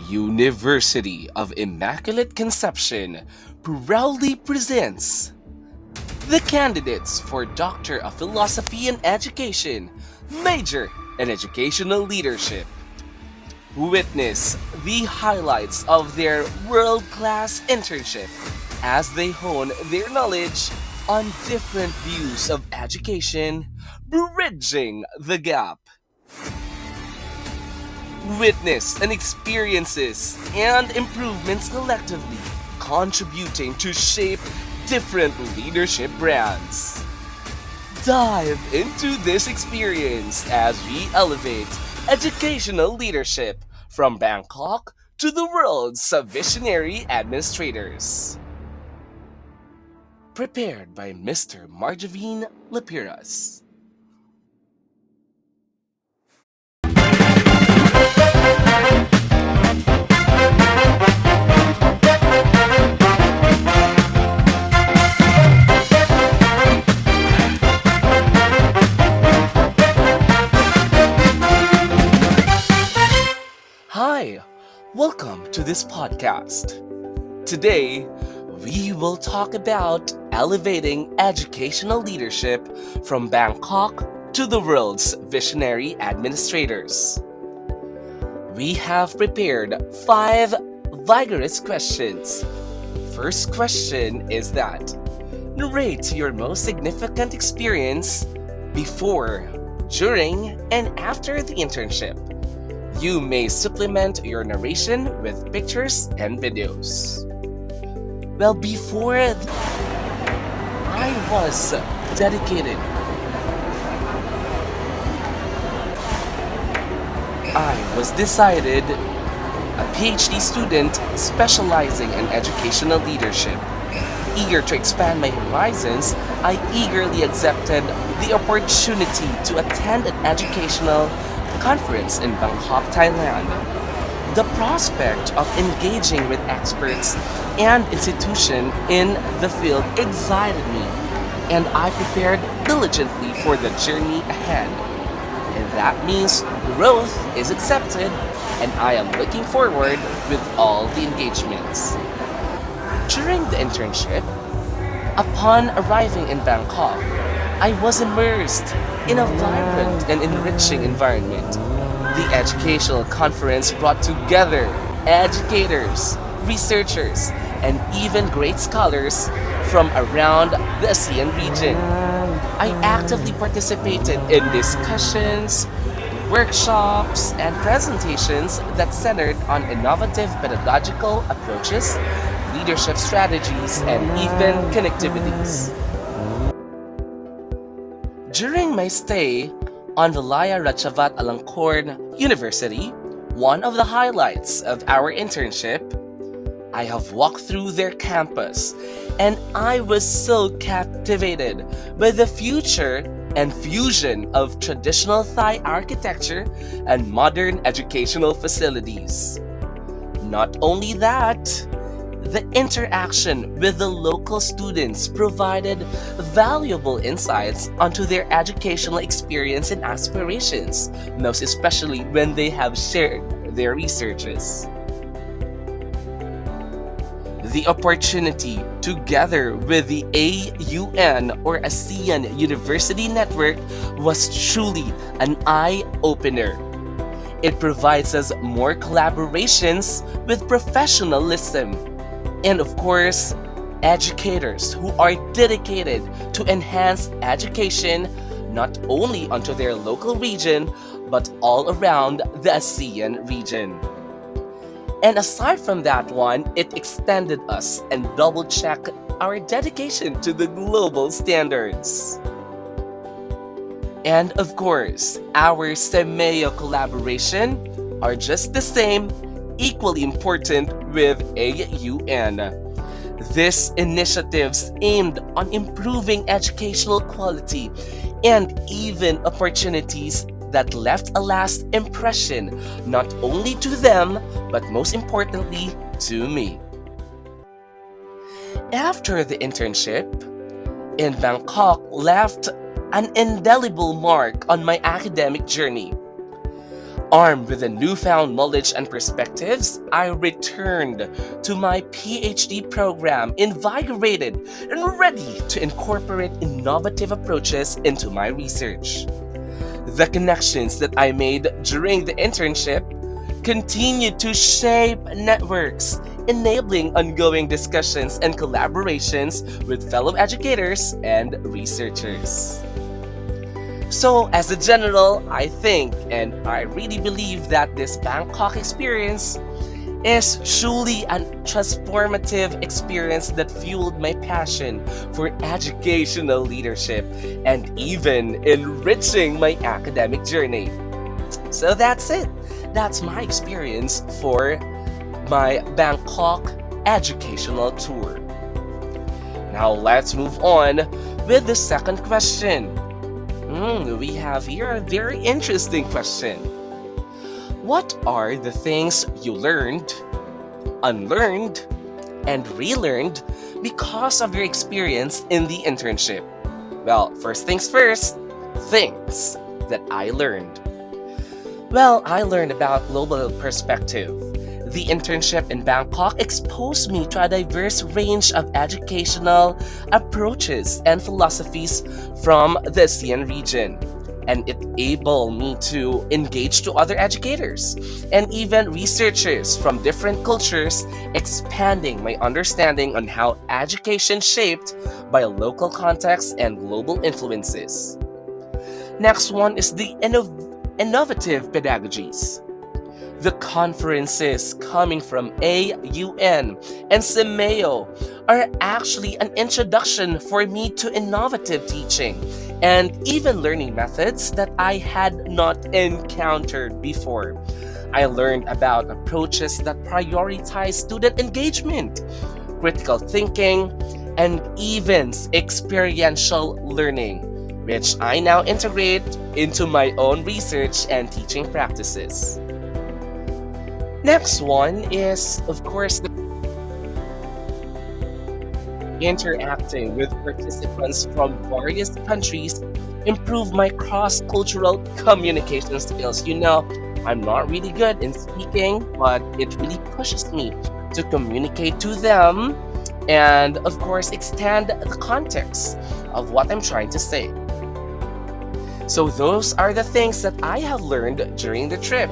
University of Immaculate Conception proudly presents the candidates for Doctor of Philosophy in Education, Major in Educational Leadership. Witness the highlights of their world-class internship as they hone their knowledge on different views of education, bridging the gap. Witness and experiences and improvements collectively, contributing to shape different leadership brands. Dive into this experience as we elevate educational leadership from Bangkok to the world's visionary administrators. Prepared by Mr. Marjavine Lapiras. Hi, welcome to this podcast. Today, we will talk about elevating educational leadership from Bangkok to the world's visionary administrators. We have prepared 5 vigorous questions. First question is that narrate your most significant experience before, during, and after the internship. You may supplement your narration with pictures and videos. Well, I was dedicated. I was decided a PhD student specializing in educational leadership. Eager to expand my horizons, I eagerly accepted the opportunity to attend an educational conference in Bangkok, Thailand. The prospect of engaging with experts and institutions in the field excited me, and I prepared diligently for the journey ahead. And that means growth is accepted, and I am looking forward with all the engagements. During the internship, upon arriving in Bangkok, I was immersed in a vibrant and enriching environment. The educational conference brought together educators, researchers, and even great scholars from around the ASEAN region. I actively participated in discussions, workshops, and presentations that centered on innovative pedagogical approaches, leadership strategies, and even connectivities. During my stay on Vilaya Ratchavat Alangkorn University, one of the highlights of our internship, I have walked through their campus and I was so captivated by the future and fusion of traditional Thai architecture and modern educational facilities. Not only that, the interaction with the local students provided valuable insights onto their educational experience and aspirations, most especially when they have shared their researches. The opportunity, together with the AUN or ASEAN University Network, was truly an eye-opener. It provides us more collaborations with professionalism and, of course, educators who are dedicated to enhance education not only onto their local region but all around the ASEAN region. And aside from that one, it extended us and double-checked our dedication to the global standards. And of course, our SEMEO collaboration are just the same, equally important with AUN. These initiatives aimed on improving educational quality and even opportunities that left a last impression not only to them but most importantly to me. After the internship in Bangkok left an indelible mark on my academic journey. Armed with the newfound knowledge and perspectives, I returned to my PhD program invigorated and ready to incorporate innovative approaches into my research. The connections that I made during the internship continued to shape networks, enabling ongoing discussions and collaborations with fellow educators and researchers. So, as a general, I think and I really believe that this Bangkok experience is truly a transformative experience that fueled my passion for educational leadership and even enriching my academic journey. So, that's it. That's my experience for my Bangkok educational tour. Now, let's move on with the second question. We have here a very interesting question. What are the things you learned, unlearned, and relearned because of your experience in the internship? Well, first things first, things that I learned. Well, I learned about global perspective. The internship in Bangkok exposed me to a diverse range of educational approaches and philosophies from the ASEAN region. And it enabled me to engage to other educators and even researchers from different cultures, expanding my understanding on how education shaped by local context and global influences. Next one is the innovative pedagogies. The conferences coming from AUN and SEMEO are actually an introduction for me to innovative teaching and even learning methods that I had not encountered before. I learned about approaches that prioritize student engagement, critical thinking, and even experiential learning, which I now integrate into my own research and teaching practices. Next one is, of course, the interacting with participants from various countries improve my cross-cultural communication skills. I'm not really good in speaking, but it really pushes me to communicate to them and, of course, extend the context of what I'm trying to say. So those are the things that I have learned during the trip.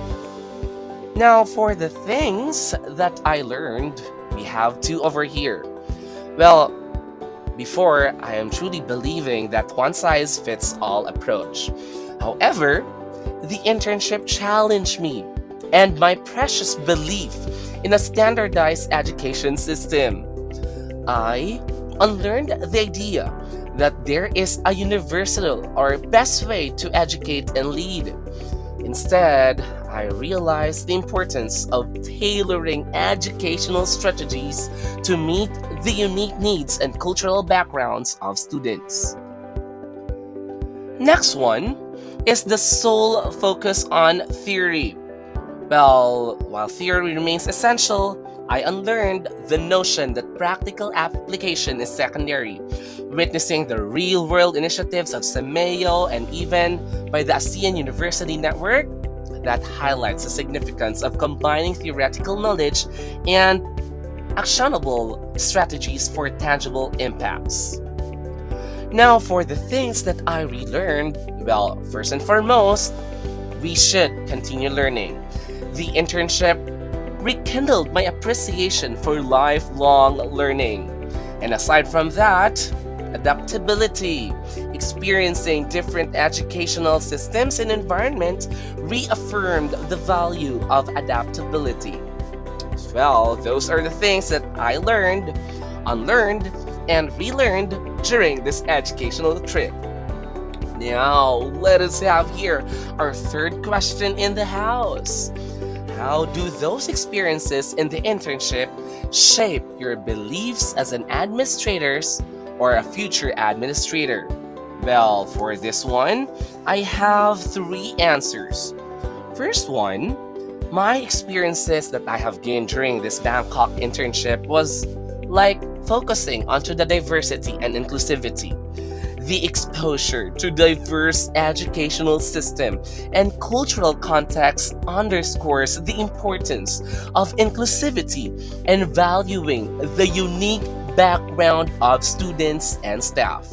Now, for the things that I learned, we have two over here. Well, before, I am truly believing that one size fits all approach. However, the internship challenged me and my precious belief in a standardized education system. I unlearned the idea that there is a universal or best way to educate and lead. Instead, I realized the importance of tailoring educational strategies to meet the unique needs and cultural backgrounds of students. Next one is the sole focus on theory. Well, while theory remains essential, I unlearned the notion that practical application is secondary, witnessing the real-world initiatives of SEMEO and even by the ASEAN University Network that highlights the significance of combining theoretical knowledge and actionable strategies for tangible impacts. Now, for the things that I relearned, well, first and foremost, we should continue learning. The internship rekindled my appreciation for lifelong learning. And aside from that, adaptability, experiencing different educational systems and environment reaffirmed the value of adaptability. Well, those are the things that I learned, unlearned, and relearned during this educational trip. Now, let us have here our third question in the house. How do those experiences in the internship shape your beliefs as an administrator or a future administrator? Well, for this one, I have three answers. First one, my experiences that I have gained during this Bangkok internship was like focusing onto the diversity and inclusivity. The exposure to diverse educational system and cultural context underscores the importance of inclusivity and valuing the unique background of students and staff.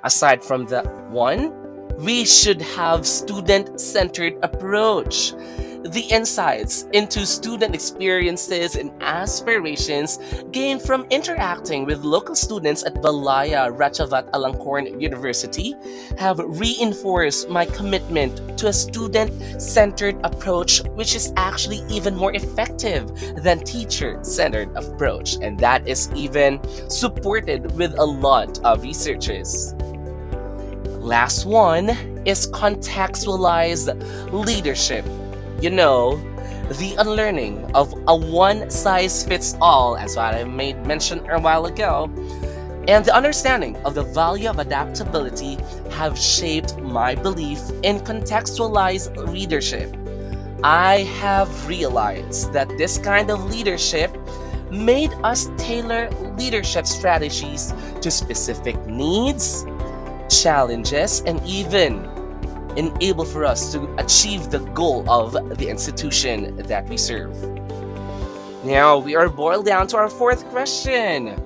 Aside from that one, we should have student-centered approach. The insights into student experiences and aspirations gained from interacting with local students at Valaya Ratchavat Alangkorn University have reinforced my commitment to a student-centered approach, which is actually even more effective than teacher-centered approach, and that is even supported with a lot of researches. Last one is contextualized leadership. You know, the unlearning of a one size fits all, as what I made mention a while ago, and the understanding of the value of adaptability have shaped my belief in contextualized leadership. I have realized that this kind of leadership made us tailor leadership strategies to specific needs, challenges, and even enable for us to achieve the goal of the institution that we serve. Now we are boiled down to our fourth question.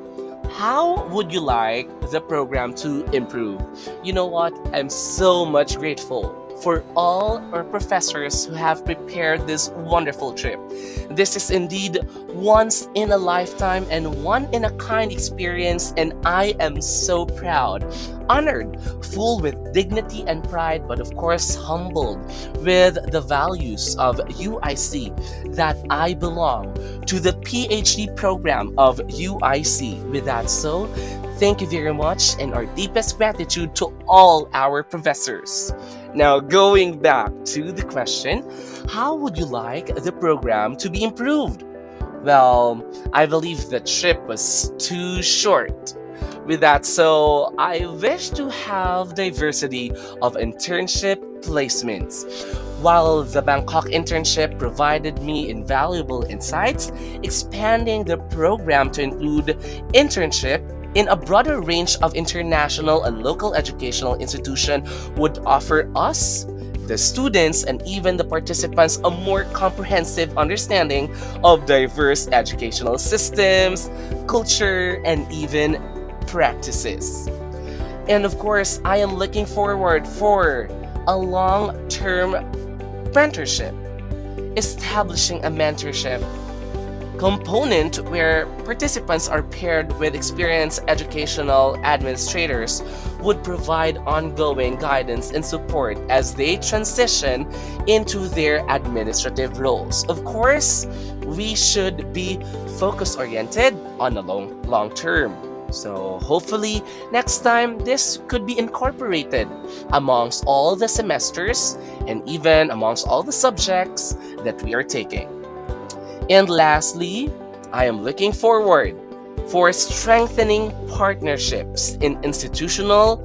How would you like the program to improve? You know what? I'm so much grateful for all our professors who have prepared this wonderful trip. This is indeed once in a lifetime and one in a kind experience, and I am so proud, honored, full with dignity and pride, but of course humbled with the values of UIC that I belong to the PhD program of UIC. With that, so thank you very much, and our deepest gratitude to all our professors. Now, going back to the question, how would you like the program to be improved? Well, I believe the trip was too short. With that, so I wish to have diversity of internship placements. While the Bangkok internship provided me invaluable insights, expanding the program to include internship in a broader range of international and local educational institutions would offer us, the students, and even the participants a more comprehensive understanding of diverse educational systems, culture, and even practices. And of course, I am looking forward for a long-term mentorship, establishing a mentorship component where participants are paired with experienced educational administrators would provide ongoing guidance and support as they transition into their administrative roles. Of course, we should be focus oriented on the long term. So hopefully next time this could be incorporated amongst all the semesters and even amongst all the subjects that we are taking. And lastly, I am looking forward for strengthening partnerships in institutional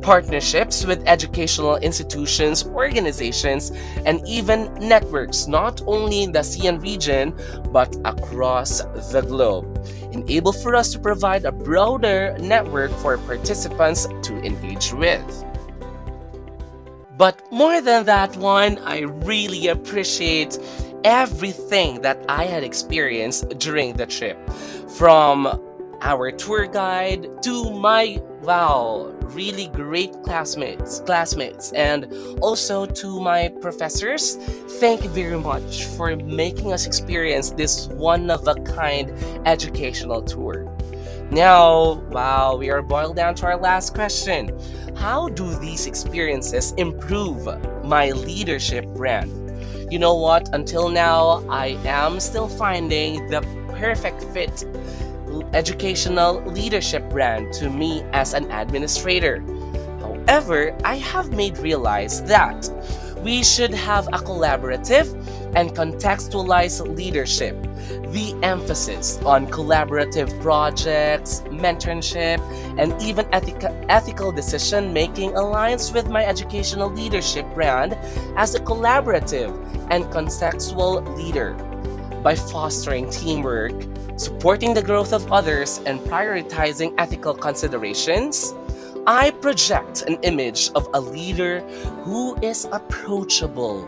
partnerships with educational institutions, organizations, and even networks, not only in the ASEAN region, but across the globe, enable for us to provide a broader network for participants to engage with. But more than that one, I really appreciate everything that I had experienced during the trip. From our tour guide to my really great classmates, and also to my professors. Thank you very much for making us experience this one of a kind educational tour. Now, we are boiled down to our last question. How do these experiences improve my leadership brand? You know what? Until now, I am still finding the perfect fit educational leadership brand to me as an administrator. However, I have made realize that we should have a collaborative and contextualized leadership. The emphasis on collaborative projects, mentorship, and even ethical decision making aligns with my educational leadership brand as a collaborative and contextual leader. By fostering teamwork, supporting the growth of others, and prioritizing ethical considerations, I project an image of a leader who is approachable,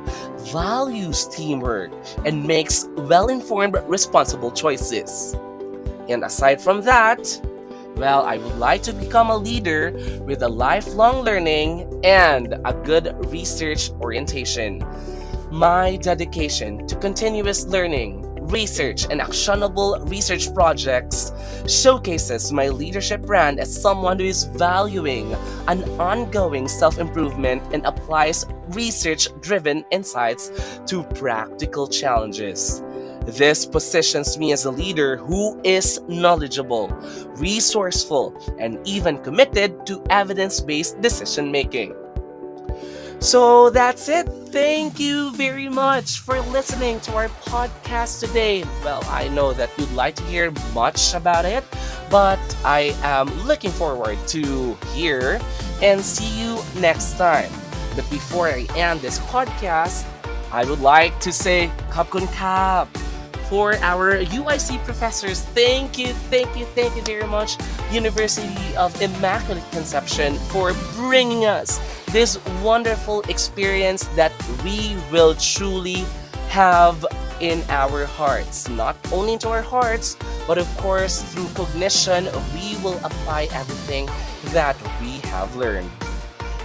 values teamwork, and makes well informed, responsible choices. And aside from that, well, I would like to become a leader with a lifelong learning and a good research orientation. My dedication to continuous learning, research, and actionable research projects showcases my leadership brand as someone who is valuing an ongoing self improvement and applies research driven insights to practical challenges. This positions me as a leader who is knowledgeable, resourceful, and even committed to evidence based decision making. So that's it. Thank you very much for listening to our podcast today. Well, I know that you'd like to hear much about it, but I am looking forward to hear and see you next time. But before I end this podcast, I would like to say Kapkun Kap. For our UIC professors, thank you very much, University of Immaculate Conception, for bringing us this wonderful experience that we will truly have in our hearts. Not only into our hearts, but of course, through cognition, we will apply everything that we have learned.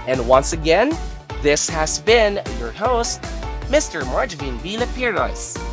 And once again, this has been your host, Mr. Marjvin B. Lapiras.